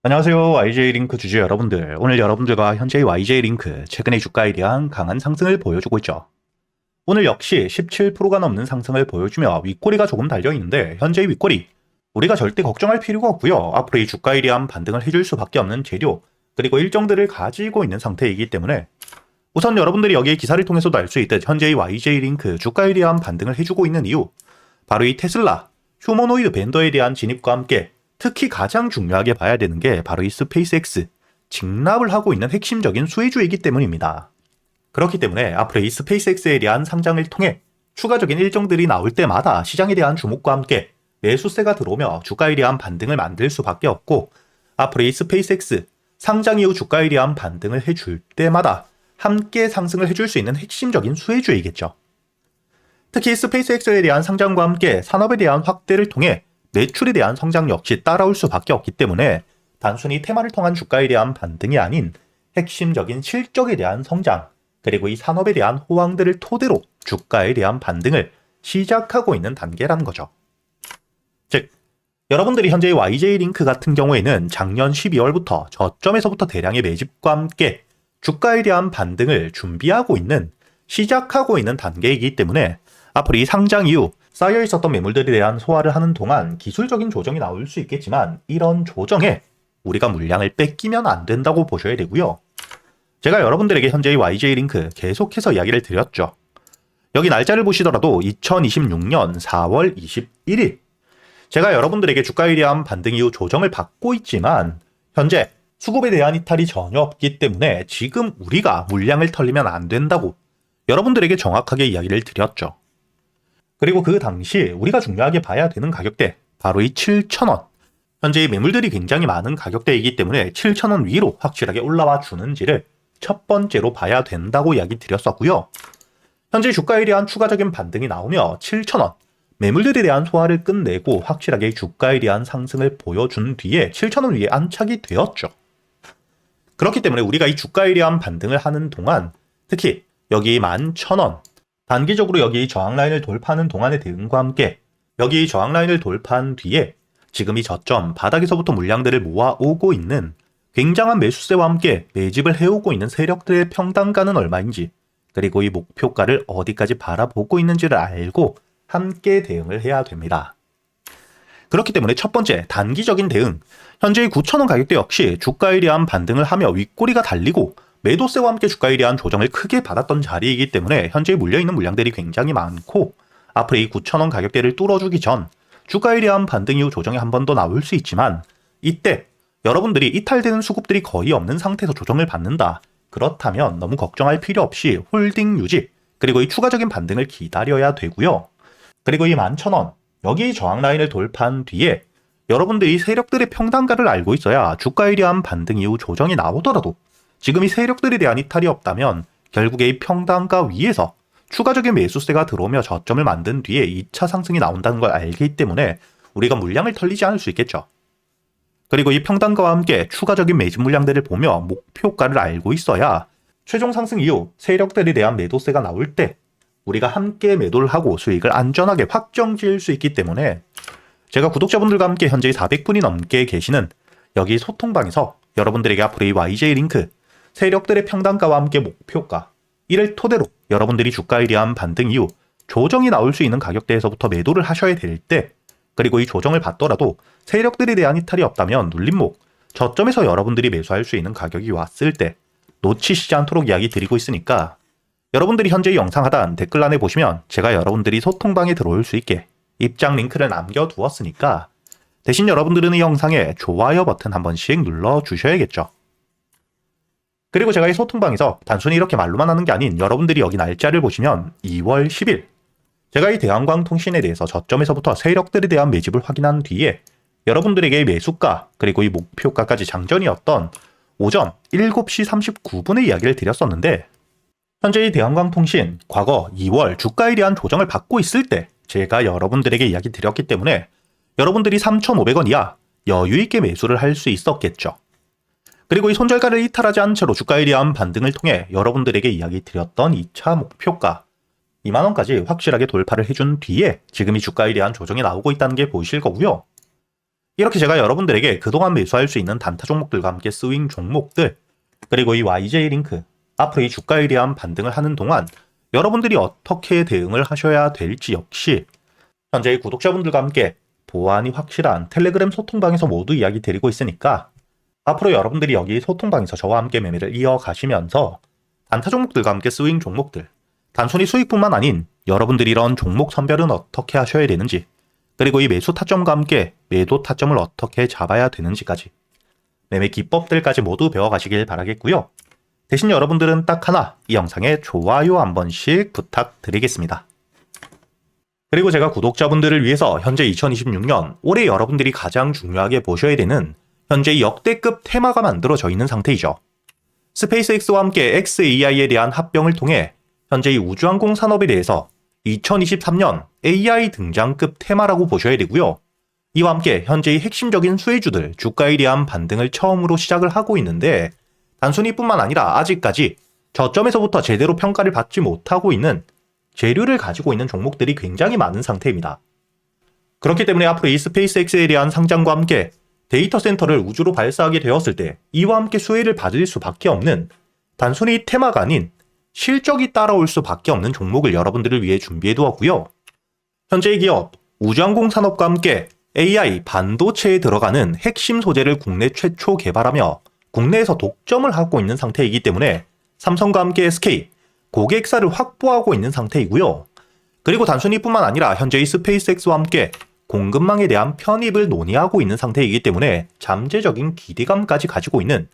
안녕하세요. YJ링크 주주 여러분들. 오늘 여러분들과 현재의 YJ링크 최근의 주가에 대한 강한 상승을 보여주고 있죠. 오늘 역시 17%가 넘는 상승을 보여주며 윗꼬리가 조금 달려있는데 현재의 윗꼬리 우리가 절대 걱정할 필요가 없고요. 앞으로 이 주가에 대한 반등을 해줄 수밖에 없는 재료 그리고 일정들을 가지고 있는 상태이기 때문에 우선 여러분들이 여기에 기사를 통해서도 알 수 있듯 현재의 YJ링크 주가에 대한 반등을 해주고 있는 이유 바로 이 테슬라, 휴머노이드 벤더에 대한 진입과 함께 특히 가장 중요하게 봐야 되는 게 바로 이 스페이스X, 직납을 하고 있는 핵심적인 수혜주이기 때문입니다. 그렇기 때문에 앞으로 이 스페이스X에 대한 상장을 통해 추가적인 일정들이 나올 때마다 시장에 대한 주목과 함께 매수세가 들어오며 주가에 대한 반등을 만들 수밖에 없고 앞으로 이 스페이스X 상장 이후 주가에 대한 반등을 해줄 때마다 함께 상승을 해줄 수 있는 핵심적인 수혜주이겠죠. 특히 스페이스X에 대한 상장과 함께 산업에 대한 확대를 통해 매출에 대한 성장 역시 따라올 수밖에 없기 때문에 단순히 테마를 통한 주가에 대한 반등이 아닌 핵심적인 실적에 대한 성장 그리고 이 산업에 대한 호황들을 토대로 주가에 대한 반등을 시작하고 있는 단계라는 거죠. 즉 여러분들이 현재의 YJ링크 같은 경우에는 작년 12월부터 저점에서부터 대량의 매집과 함께 주가에 대한 반등을 준비하고 있는 시작하고 있는 단계이기 때문에 앞으로 이 상장 이후 쌓여 있었던 매물들에 대한 소화를 하는 동안 기술적인 조정이 나올 수 있겠지만 이런 조정에 우리가 물량을 뺏기면 안 된다고 보셔야 되고요. 제가 여러분들에게 현재의 YJ링크 계속해서 이야기를 드렸죠. 여기 날짜를 보시더라도 2026년 4월 21일 제가 여러분들에게 주가에 대한 반등 이후 조정을 받고 있지만 현재 수급에 대한 이탈이 전혀 없기 때문에 지금 우리가 물량을 털리면 안 된다고 여러분들에게 정확하게 이야기를 드렸죠. 그리고 그 당시 우리가 중요하게 봐야 되는 가격대 바로 이 7,000원 현재 매물들이 굉장히 많은 가격대이기 때문에 7,000원 위로 확실하게 올라와 주는지를 첫 번째로 봐야 된다고 이야기 드렸었고요. 현재 주가에 대한 추가적인 반등이 나오며 7,000원 매물들에 대한 소화를 끝내고 확실하게 주가에 대한 상승을 보여준 뒤에 7,000원 위에 안착이 되었죠. 그렇기 때문에 우리가 이 주가에 대한 반등을 하는 동안 특히 여기 11,000원 단기적으로 여기 저항 라인을 돌파하는 동안의 대응과 함께 여기 저항 라인을 돌파한 뒤에 지금 이 저점 바닥에서부터 물량들을 모아오고 있는 굉장한 매수세와 함께 매집을 해오고 있는 세력들의 평단가는 얼마인지 그리고 이 목표가를 어디까지 바라보고 있는지를 알고 함께 대응을 해야 됩니다. 그렇기 때문에 첫 번째 단기적인 대응 현재의 9,000원 가격대 역시 주가에 대한 반등을 하며 윗꼬리가 달리고 매도세와 함께 주가에 대한 조정을 크게 받았던 자리이기 때문에 현재 물려있는 물량들이 굉장히 많고 앞으로 이 9,000원 가격대를 뚫어주기 전 주가에 대한 반등 이후 조정이 한 번 더 나올 수 있지만 이때 여러분들이 이탈되는 수급들이 거의 없는 상태에서 조정을 받는다. 그렇다면 너무 걱정할 필요 없이 홀딩 유지 그리고 이 추가적인 반등을 기다려야 되고요. 그리고 이 11,000원 여기 저항 라인을 돌파한 뒤에 여러분들이 세력들의 평단가를 알고 있어야 주가에 대한 반등 이후 조정이 나오더라도 지금 이 세력들에 대한 이탈이 없다면 결국에 이 평단가 위에서 추가적인 매수세가 들어오며 저점을 만든 뒤에 2차 상승이 나온다는 걸 알기 때문에 우리가 물량을 털리지 않을 수 있겠죠. 그리고 이 평단가와 함께 추가적인 매집 물량들을 보며 목표가를 알고 있어야 최종 상승 이후 세력들에 대한 매도세가 나올 때 우리가 함께 매도를 하고 수익을 안전하게 확정 지을 수 있기 때문에 제가 구독자분들과 함께 현재 400분이 넘게 계시는 여기 소통방에서 여러분들에게 앞으로 이 YJ링크 세력들의 평단가와 함께 목표가 이를 토대로 여러분들이 주가에 대한 반등 이후 조정이 나올 수 있는 가격대에서부터 매도를 하셔야 될 때 그리고 이 조정을 받더라도 세력들에 대한 이탈이 없다면 눌림목 저점에서 여러분들이 매수할 수 있는 가격이 왔을 때 놓치시지 않도록 이야기 드리고 있으니까 여러분들이 현재 영상 하단 댓글란에 보시면 제가 여러분들이 소통방에 들어올 수 있게 입장 링크를 남겨두었으니까 대신 여러분들은 이 영상에 좋아요 버튼 한 번씩 눌러주셔야겠죠. 그리고 제가 이 소통방에서 단순히 이렇게 말로만 하는 게 아닌 여러분들이 여기 날짜를 보시면 2월 10일 제가 이 대한광통신에 대해서 저점에서부터 세력들에 대한 매집을 확인한 뒤에 여러분들에게 매수가 그리고 이 목표가까지 장전이었던 오전 7시 39분에 이야기를 드렸었는데 현재 이 대한광통신 과거 2월 주가에 대한 조정을 받고 있을 때 제가 여러분들에게 이야기 드렸기 때문에 여러분들이 3,500원 이하 여유있게 매수를 할 수 있었겠죠. 그리고 이 손절가를 이탈하지 않은 채로 주가에 대한 반등을 통해 여러분들에게 이야기 드렸던 2차 목표가 2만원까지 확실하게 돌파를 해준 뒤에 지금 이 주가에 대한 조정이 나오고 있다는 게 보이실 거고요. 이렇게 제가 여러분들에게 그동안 매수할 수 있는 단타 종목들과 함께 스윙 종목들, 그리고 이 YJ링크, 앞으로 이 주가에 대한 반등을 하는 동안 여러분들이 어떻게 대응을 하셔야 될지 역시 현재 구독자분들과 함께 보안이 확실한 텔레그램 소통방에서 모두 이야기 드리고 있으니까 앞으로 여러분들이 여기 소통방에서 저와 함께 매매를 이어가시면서 단타 종목들과 함께 스윙 종목들, 단순히 수익뿐만 아닌 여러분들이 이런 종목 선별은 어떻게 하셔야 되는지, 그리고 이 매수 타점과 함께 매도 타점을 어떻게 잡아야 되는지까지 매매 기법들까지 모두 배워가시길 바라겠고요. 대신 여러분들은 딱 하나, 이 영상에 좋아요 한 번씩 부탁드리겠습니다. 그리고 제가 구독자분들을 위해서 현재 2026년 올해 여러분들이 가장 중요하게 보셔야 되는 현재 역대급 테마가 만들어져 있는 상태이죠. 스페이스X와 함께 xAI에 대한 합병을 통해 현재 이 우주항공 산업에 대해서 2023년 AI 등장급 테마라고 보셔야 되고요. 이와 함께 현재의 핵심적인 수혜주들 주가에 대한 반등을 처음으로 시작을 하고 있는데 단순히 뿐만 아니라 아직까지 저점에서부터 제대로 평가를 받지 못하고 있는 재료를 가지고 있는 종목들이 굉장히 많은 상태입니다. 그렇기 때문에 앞으로 이 스페이스X에 대한 상장과 함께 데이터 센터를 우주로 발사하게 되었을 때 이와 함께 수혜를 받을 수밖에 없는 단순히 테마가 아닌 실적이 따라올 수밖에 없는 종목을 여러분들을 위해 준비해 두었고요. 현재의 기업 우주항공 산업과 함께 AI 반도체에 들어가는 핵심 소재를 국내 최초 개발하며 국내에서 독점을 하고 있는 상태이기 때문에 삼성과 함께 SK, 고객사를 확보하고 있는 상태이고요. 그리고 단순히 뿐만 아니라 현재의 스페이스X와 함께 공급망에 대한 편입을 논의하고 있는 상태이기 때문에 잠재적인 기대감까지 가지고 있는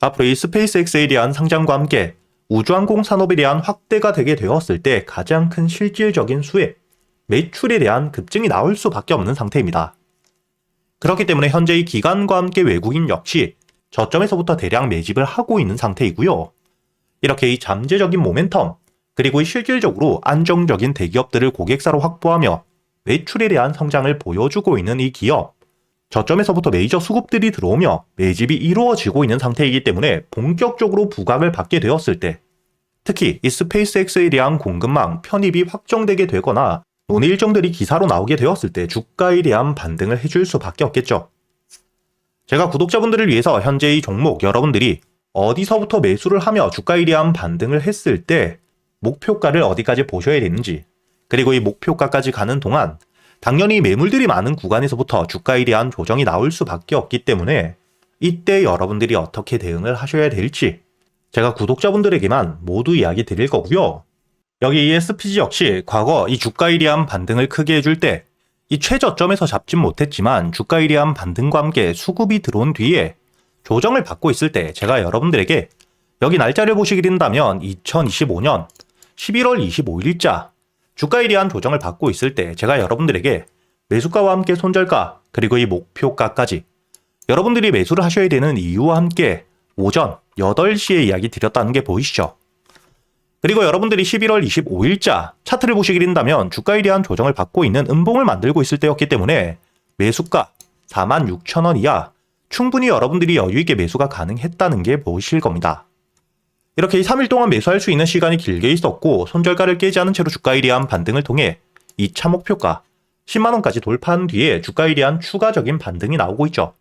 앞으로 이 스페이스X에 대한 상장과 함께 우주항공 산업에 대한 확대가 되게 되었을 때 가장 큰 실질적인 수혜, 매출에 대한 급증이 나올 수밖에 없는 상태입니다. 그렇기 때문에 현재의 기관과 함께 외국인 역시 저점에서부터 대량 매집을 하고 있는 상태이고요. 이렇게 이 잠재적인 모멘텀, 그리고 이 실질적으로 안정적인 대기업들을 고객사로 확보하며 매출에 대한 성장을 보여주고 있는 이 기업, 저점에서부터 메이저 수급들이 들어오며 매집이 이루어지고 있는 상태이기 때문에 본격적으로 부각을 받게 되었을 때 특히 이 스페이스X에 대한 공급망 편입이 확정되게 되거나 논의 일정들이 기사로 나오게 되었을 때 주가에 대한 반등을 해줄 수밖에 없겠죠. 제가 구독자분들을 위해서 현재 이 종목 여러분들이 어디서부터 매수를 하며 주가에 대한 반등을 했을 때 목표가를 어디까지 보셔야 되는지, 그리고 이 목표가까지 가는 동안 당연히 매물들이 많은 구간에서부터 주가에 대한 조정이 나올 수밖에 없기 때문에 이때 여러분들이 어떻게 대응을 하셔야 될지 제가 구독자분들에게만 모두 이야기 드릴 거고요. 여기 이 SPG 역시 과거 이 주가에 대한 반등을 크게 해줄 때 이 최저점에서 잡진 못했지만 주가에 대한 반등과 함께 수급이 들어온 뒤에 조정을 받고 있을 때 제가 여러분들에게 여기 날짜를 보시게 된다면 2025년 11월 25일자 주가에 대한 조정을 받고 있을 때 제가 여러분들에게 매수가와 함께 손절가, 그리고 이 목표가까지 여러분들이 매수를 하셔야 되는 이유와 함께 오전 8시에 이야기 드렸다는 게 보이시죠? 그리고 여러분들이 11월 25일자 차트를 보시게 된다면 주가에 대한 조정을 받고 있는 음봉을 만들고 있을 때였기 때문에 매수가 46,000원 이하 충분히 여러분들이 여유있게 매수가 가능했다는 게 보이실 겁니다. 이렇게 3일 동안 매수할 수 있는 시간이 길게 있었고 손절가를 깨지 않은 채로 주가에 대한 반등을 통해 2차 목표가 10만원까지 돌파한 뒤에 주가에 대한 추가적인 반등이 나오고 있죠.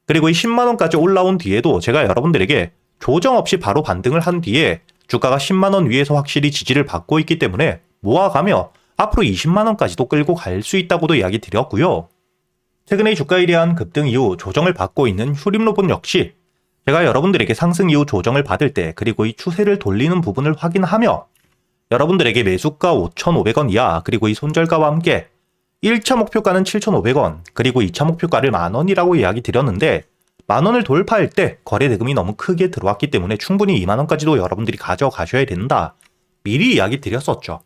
그리고 이 10만원까지 올라온 뒤에도 제가 여러분들에게 조정 없이 바로 반등을 한 뒤에 주가가 10만원 위에서 확실히 지지를 받고 있기 때문에 모아가며 앞으로 20만원까지도 끌고 갈 수 있다고도 이야기 드렸고요. 최근에 주가에 대한 급등 이후 조정을 받고 있는 휴림로봇 역시 제가 여러분들에게 상승 이후 조정을 받을 때 그리고 이 추세를 돌리는 부분을 확인하며 여러분들에게 매수가 5,500원 이하 그리고 이 손절가와 함께 1차 목표가는 7,500원 그리고 2차 목표가를 만원이라고 이야기 드렸는데 만원을 돌파할 때 거래 대금이 너무 크게 들어왔기 때문에 충분히 2만원까지도 여러분들이 가져가셔야 된다. 미리 이야기 드렸었죠.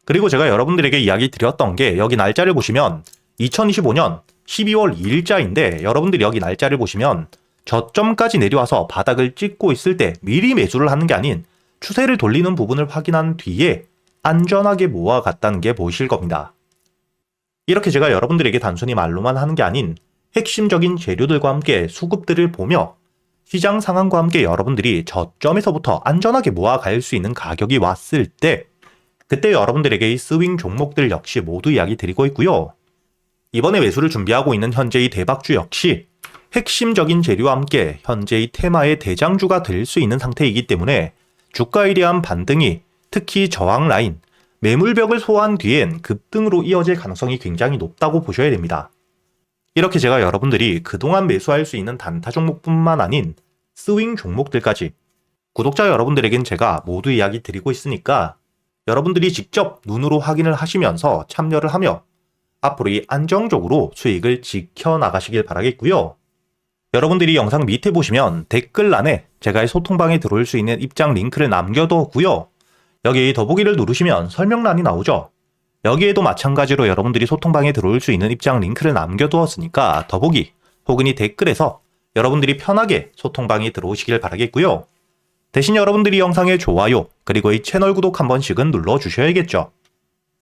그리고 제가 여러분들에게 이야기 드렸던 게 여기 날짜를 보시면 2025년 12월 2일자인데 여러분들이 여기 날짜를 보시면 저점까지 내려와서 바닥을 찍고 있을 때 미리 매수를 하는 게 아닌 추세를 돌리는 부분을 확인한 뒤에 안전하게 모아갔다는 게 보이실 겁니다. 이렇게 제가 여러분들에게 단순히 말로만 하는 게 아닌 핵심적인 재료들과 함께 수급들을 보며 시장 상황과 함께 여러분들이 저점에서부터 안전하게 모아갈 수 있는 가격이 왔을 때 그때 여러분들에게 이 스윙 종목들 역시 모두 이야기 드리고 있고요. 이번에 매수를 준비하고 있는 현재의 대박주 역시 핵심적인 재료와 함께 현재의 테마의 대장주가 될 수 있는 상태이기 때문에 주가에 대한 반등이 특히 저항 라인, 매물벽을 소화한 뒤엔 급등으로 이어질 가능성이 굉장히 높다고 보셔야 됩니다. 이렇게 제가 여러분들이 그동안 매수할 수 있는 단타 종목뿐만 아닌 스윙 종목들까지 구독자 여러분들에겐 제가 모두 이야기 드리고 있으니까 여러분들이 직접 눈으로 확인을 하시면서 참여를 하며 앞으로 이 안정적으로 수익을 지켜나가시길 바라겠고요. 여러분들이 영상 밑에 보시면 댓글란에 제가 소통방에 들어올 수 있는 입장 링크를 남겨뒀고요. 여기 더보기를 누르시면 설명란이 나오죠. 여기에도 마찬가지로 여러분들이 소통방에 들어올 수 있는 입장 링크를 남겨두었으니까 더보기 혹은 이 댓글에서 여러분들이 편하게 소통방에 들어오시길 바라겠고요. 대신 여러분들이 영상의 좋아요 그리고 이 채널 구독 한 번씩은 눌러주셔야겠죠.